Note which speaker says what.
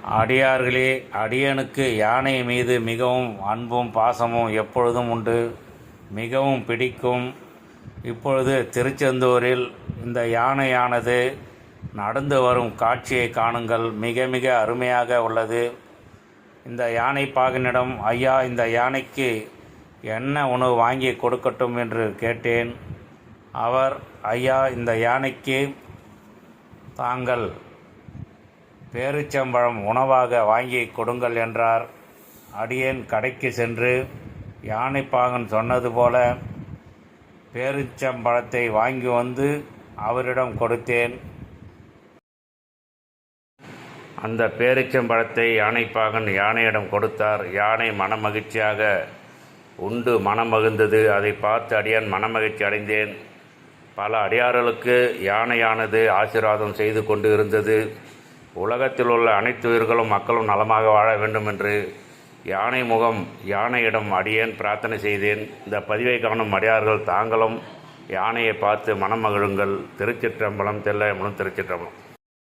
Speaker 1: அடியார்களே, அடியனுக்கு யானை மீது மிகவும் அன்பும் பாசமும் எப்பொழுதும் உண்டு, மிகவும் பிடிக்கும். இப்பொழுது திருச்செந்தூரில் இந்த யானையானது நடந்து வரும் காட்சியை காணுங்கள். மிக மிக அருமையாக உள்ளது. இந்த யானை பாகனிடம், ஐயா, இந்த யானைக்கு என்ன உணவு வாங்கி கொடுக்கட்டும் என்று கேட்டேன். அவர், ஐயா, இந்த யானைக்கு தாங்கள் பேரிச்சம்பழம் உணவாக வாங்கி கொடுங்கள் என்றார். அடியேன் கடைக்கு சென்று யானைப்பாகன் சொன்னது போல பேரிச்சம்பழத்தை வாங்கி வந்து அவரிடம் கொடுத்தேன். அந்த பேரிச்சம்பழத்தை யானைப்பாகன் யானையிடம் கொடுத்தார். யானை மனமகிழ்ச்சியாக உண்டு மனமகிழ்ந்தது. அதை பார்த்து அடியான் மனமகிழ்ச்சி அடைந்தேன். பல அடியார்களுக்கு யானையானது ஆசீர்வாதம் செய்து கொண்டு இருந்தது. உலகத்தில் உள்ள அனைத்து உயிர்களும் மக்களும் நலமாக வாழ வேண்டும் என்று யானை முகம் யானையிடம் அடியேன் பிரார்த்தனை செய்தேன். இந்த பதிவை காணும் அடியார்கள் தாங்களும் யானையை பார்த்து மனம் மகிழுங்கள். திருச்சிற்றம்பலம். தில்லையம்பலம். திருச்சிற்றம்பலம்.